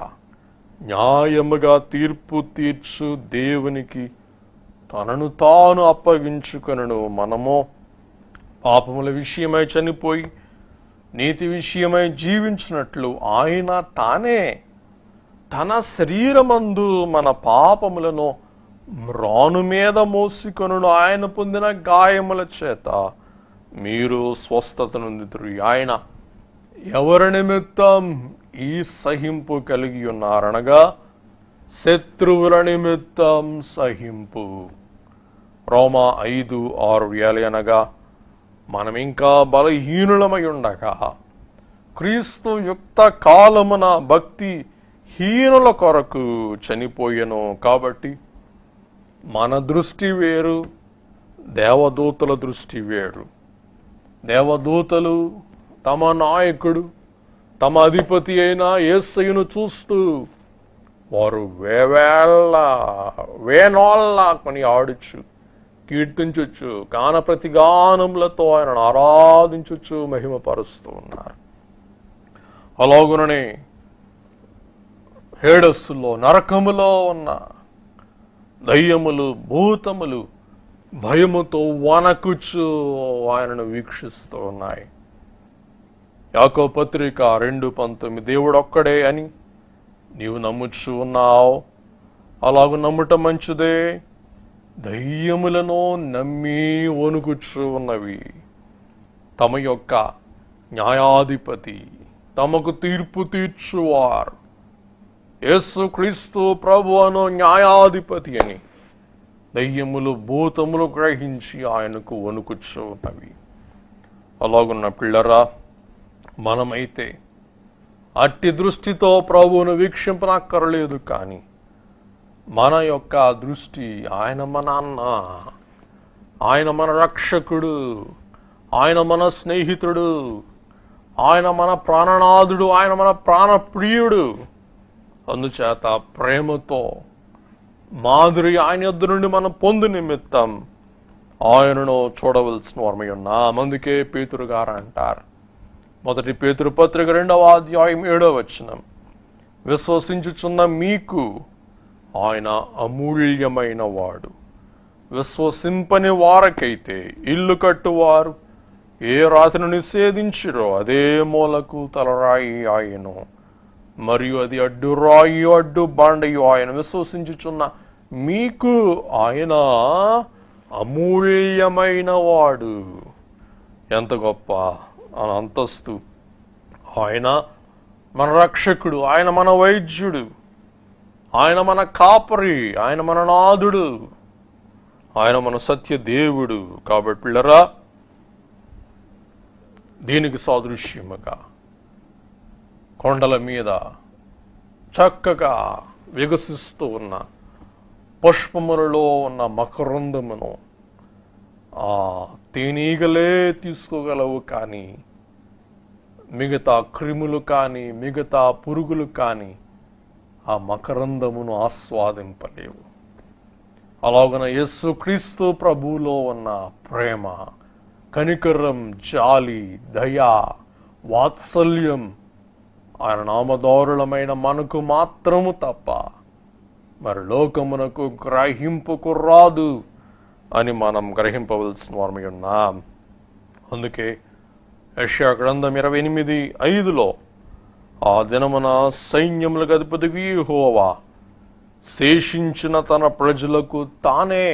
న్యాయముగా తీర్పు తీర్చు దేవునికి తనను తాను అప్పగించుకొనును. మనము పాపముల విషయమై చనిపోయి నీతి విషయమై జీవించినట్లు ఆయన తానే తన శరీరమందు మన పాపములను మ్రాను మీద మోసికొనును. ఆయన పొందిన గాయముల చేత మీరు స్వస్థత నొందితురు. ఆయన ఎవరి నిమిత్తం ఈ సహింపు కలిగి ఉన్నారనగా శత్రువుల నిమిత్తం సహింపు. రోమా 5:6 అనగా మనం ఇంకా బలహీనులమై ఉండగా క్రీస్తు యుక్త కాలమున భక్తి హీనుల కొరకు చనిపోయెను. కాబట్టి మన దృష్టి వేరు, దేవదూతల దృష్టి వేరు. దేవదూతలు తమ నాయకుడు, తమ అధిపతి అయిన యేసయ్యను చూస్తూ వారు వేనోళ్ళ కొని ఆడుచు, కీర్తించొచ్చు, గాన ప్రతిగానములతో ఆయనను ఆరాధించొచ్చు, మహిమపరుస్తూ ఉన్నారు. అలాగుననే హేడస్సులో నరకములో ఉన్న దయ్యములు, భూతములు భయముతో వణకుచు ఆయనను వీక్షిస్తూ ఉన్నాయి. యాకోబు పత్రిక 2:19 దేవుడు ఒక్కడే అని నీవు నమ్ముచు ఉన్నావు. అలాగూ నమ్ముట మంచిదే. దయ్యములను నమ్మి వణుకుచు ఉన్నవి. తమ యొక్క న్యాయాధిపతి, తమకు తీర్పు తీర్చువారు యేసు క్రీస్తు ప్రభువును న్యాయాధిపతి అని దయ్యములు, భూతములు గ్రహించి ఆయనకు వణుకుచు ఉన్నవి. అలాగున్న పిల్లరా, మనమైతే అట్టి దృష్టితో ప్రభువును వీక్షింపనక్కర్లేదు. కానీ మన యొక్క దృష్టి ఆయన మన అన్న, ఆయన మన రక్షకుడు, ఆయన మన స్నేహితుడు, ఆయన మన ప్రాణనాథుడు, ఆయన మన ప్రాణప్రియుడు. అందుచేత ప్రేమతో మాదిరి ఆయన యొద్ద నుండి మనం పొందు నిమిత్తం ఆయనను చూడవలసిన వారమై ఉన్నాం. అందుకే పేతురు గారు అంటారు, మొదటి పేతురు పత్రిక 2:7 విశ్వసించుచున్న మీకు ఆయన అమూల్యమైన వాడు. విశ్వసింపని వారకైతే ఇల్లు కట్టువారు ఏ రాతిని నిషేధించిరో అదే మూలకు తలరాయి ఆయను, మరియు అది అడ్డు రాయి అడ్డు బండయు ఆయన. విశ్వసించుచున్న మీకు ఆయన అమూల్యమైన వాడు. ఎంత గొప్ప అంతస్తు! ఆయన మన రక్షకుడు, ఆయన మన వైద్యుడు, ఆయన మన కాపరి, ఆయన మన నాథుడు, ఆయన మన సత్య దేవుడు. కాబట్టి పిల్లరా, దీనికి సాదృశ్యముగా కొండల మీద చక్కగా వికసిస్తూ ఉన్న పుష్పములలో ఉన్న మకరందమును ఆ తేనీగలే తీసుకోగలవు, కానీ మిగతా క్రిములు కానీ మిగతా పురుగులు కానీ ఆ మకరందమును ఆస్వాదింపలేవు. అలాగన యేసు క్రీస్తు ప్రభువులో ఉన్న ప్రేమ, కనికరం, జాలి, దయ, వాత్సల్యం ఆయన నామదారులమైన మనకు మాత్రము తప్ప మరి లోకమునకు గ్రహింపుకు రాదు అని మనం గ్రహింపవలసిన వారమై ఉన్నాం. అందుకే యెషయా గ్రంథం 28:5 ఆ దినమున సైన్యములకు అధిపతికి యెహోవా శేషించిన తన ప్రజలకు తానే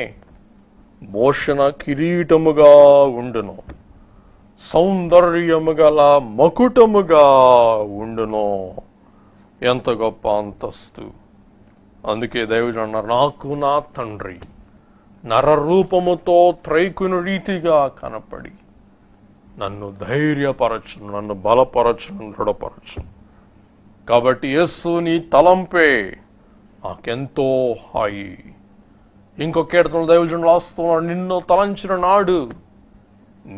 భూషణ కిరీటముగా ఉండును, సౌందర్యము గల మకుటముగా ఉండును. ఎంత గొప్ప అంతస్తు! అందుకే దైవజనుడు అన్నారు, నాకు నా తండ్రి నరరూపముతో త్రైకుని రీతిగా కనపడి నన్ను ధైర్యపరచును, నన్ను బలపరచును, దృఢపరచును. కాబట్టి యేసు నీ తలంపే నాకెంతో హాయి. ఇంకో కీర్తనలు దైవజనుడు రాస్తున్నాడు, నిన్ను తలంచిన నాడు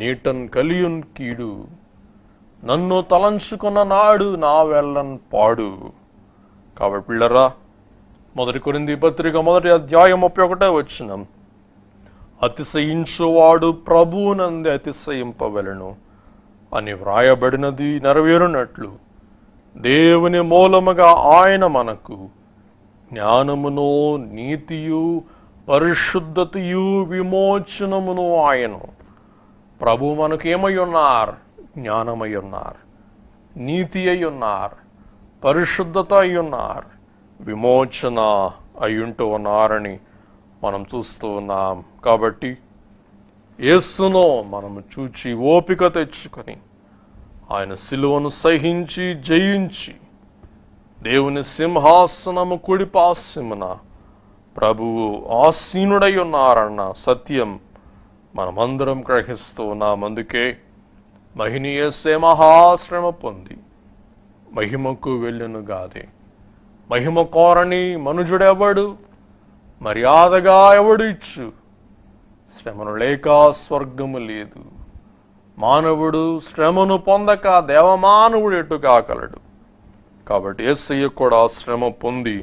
నీటన్ కలియున్ కీడు, నన్ను తలంచుకున్న నాడు నా వెళ్ళన్ పాడు. కాబట్టి పిల్లరా, 1 కొరింథీ పత్రిక 1వ అధ్యాయం 31వ వచనం, అతిశయించువాడు ప్రభువునందే అతిశయింపవలెను అని వ్రాయబడినది నెరవేరునట్లు దేవుని మూలముగా ఆయన మనకు జ్ఞానమును, నీతియు, పరిశుద్ధతయు, విమోచనమును ఆయన. ప్రభు మనకు ఏమై ఉన్నారు? జ్ఞానమై ఉన్నారు, నీతి అయి ఉన్నారు, పరిశుద్ధత అయి ఉన్నారు, విమోచన అయ్యుంటూ ఉన్నారని మనం చూస్తూ ఉన్నాం. కాబట్టి యేసును మనము చూచి ఓపిక తెచ్చుకొని ఆయన సిలువను సహించి జయించి దేవుని సింహాసనము కుడిపార్శ్వమున ప్రభువు ఆసీనుడై ఉన్నారన్న సత్యం మనమందరం గ్రహిస్తూ ఉన్నాం. అందుకే మహినీయసే మహాశ్రమ పొంది మహిమకు వెళ్ళును గాదే. మహిమ కోరని మనుజుడెవడు, మర్యాదగా ఎవడు ఇచ్చు? శ్రమను లేక స్వర్గము లేదు. మానవుడు శ్రమను పొందక దేవమానవుడు ఎటు కాగలడు? కాబట్టి యేసయ్య కూడా శ్రమ పొంది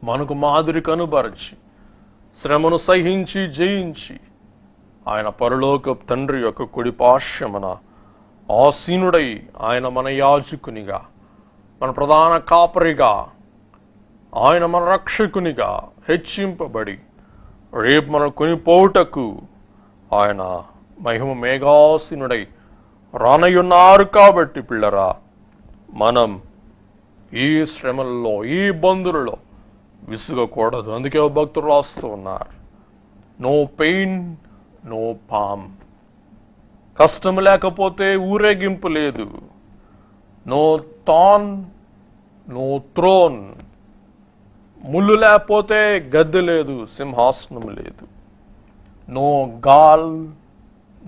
మనకు మాదిరి కనుబరచి శ్రమను సహించి జయించి ఆయన పరలోక తండ్రి యొక్క కుడిపార్శ్వమున ఆసీనుడై ఆయన మన యాజకునిగా, మన ప్రధాన కాపరిగా, ఆయన మన రక్షకునిగా హెచ్చింపబడి రేపు మన కొనిపోవుటకు ఆయన మహిమ మేఘాసీనుడై రానయ్యున్నారు. కాబట్టి పిల్లరా, మనం ఈ శ్రమల్లో, ఈ బంధులలో విసుగకూడదు. అందుకే భక్తులు రాస్తూ ఉన్నారు, నో పెయిన్ నో పామ్. కష్టం లేకపోతే ఊరేగింపు లేదు. No thorn no throne. ముళ్ళు లేకపోతే గద్దె లేదు, సింహాసనం లేదు. No gall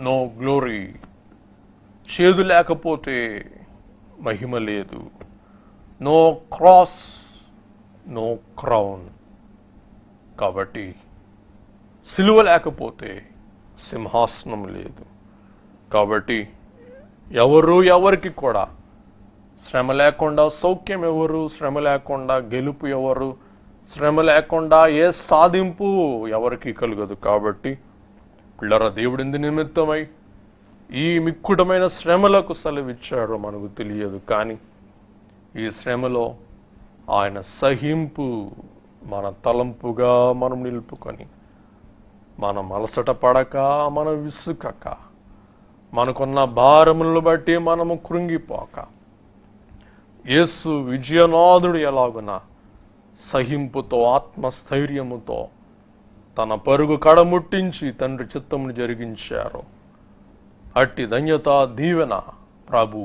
no glory. చేదు లేకపోతే మహిమ లేదు. No cross no crown. కాబట్టి సిలువ లేకపోతే సింహాసనం లేదు. కాబట్టి ఎవరికి కూడా శ్రమ లేకుండా సౌఖ్యం ఎవరు? శ్రమ లేకుండా గెలుపు ఎవరు? శ్రమ లేకుండా ఏ సాధింపు ఎవరికి కలగదు. కాబట్టి పిల్లరా, దేవుడు ఎందు నిమిత్తమై ఈ మిక్కుటమైన శ్రమలకు సెలవిచ్చారో మనకు తెలియదు. కానీ ఈ శ్రమలో ఆయన సహింపు మన తలంపుగా మనం నిలుపుకొని, మనం అలసట పడక, మన విసుకక, మనకున్న భారములను బట్టి మనము కృంగిపోక, యేసు విజయనాథుడు ఎలాగున సహింపుతో, ఆత్మస్థైర్యముతో తన పరుగు కడముట్టించి తండ్రి చిత్తమును జరిగించారు. అట్టి ధన్యత దీవెన ప్రభు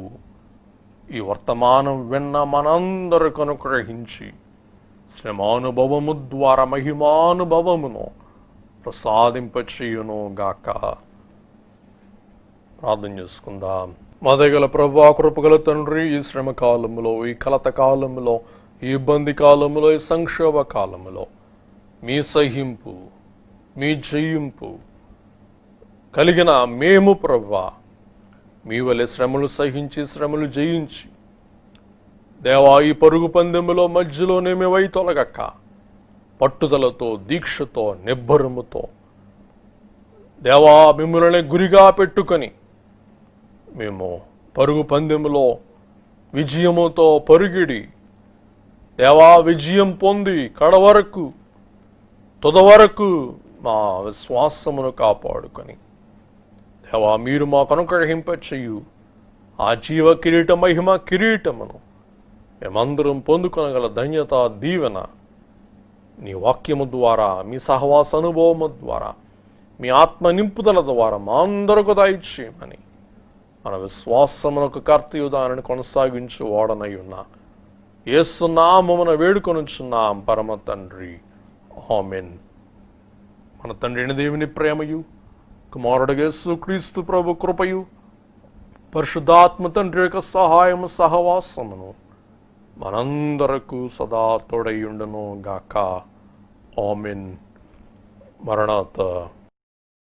ఈ వర్తమానం విన్న మనందరికీ అనుగ్రహించి శ్రమానుభవము ద్వారా మహిమానుభవమును ప్రసాదింపచేయును గాక. ప్రార్థన చేసుకుందాం. మా దయగల ప్రభువా, కృపగల తండ్రి, ఈ శ్రమ కాలంలో, ఈ కలత కాలంలో, ఈ ఇబ్బంది కాలంలో, ఈ సంక్షోభ కాలంలో మీ సహింపు, మీ జయింపు కలిగిన మేము ప్రభువా, మీ వలె శ్రమలు సహించి శ్రమలు జయించి దేవా, ఈ పరుగు పందెములో మధ్యలోనే మేమై తొలగక పట్టుదలతో, దీక్షతో, నిబ్బరముతో దేవా మిమ్మల్ని గురిగా పెట్టుకొని మేము పరుగు పందెములో విజయముతో పరుగిడి దేవా విజయం పొంది కడవరకు తుదవరకు మా విశ్వాసమును కాపాడుకొని దేవా మీరు మాకు అనుగ్రహింపచేయు ఆ జీవ కిరీట మహిమ కిరీటమును మేమందరం పొందుకొనగల ధన్యత దీవెన నీ వాక్యము ద్వారా, మీ సహవాస అనుభవము ద్వారా, మీ ఆత్మ నింపుదల ద్వారా మా అందరకు దయచేయమని మన విశ్వాసమునకు కర్తయు దానిని కొనసాగించు వాడనై ఉన్న యేసు నామమున వేడుకొనుచున్నాం పరమ తండ్రి, ఆమేన్. మన తండ్రి అయిన దేవుని ప్రేమయు, కుమారుడు యేసు క్రీస్తు ప్రభు కృపయు, పరిశుద్ధాత్మ తండ్రి యొక్క సహాయము సహవాసమును మనందరకు సదా తోడయుండును గాక. ఆమెన్. మరణాత.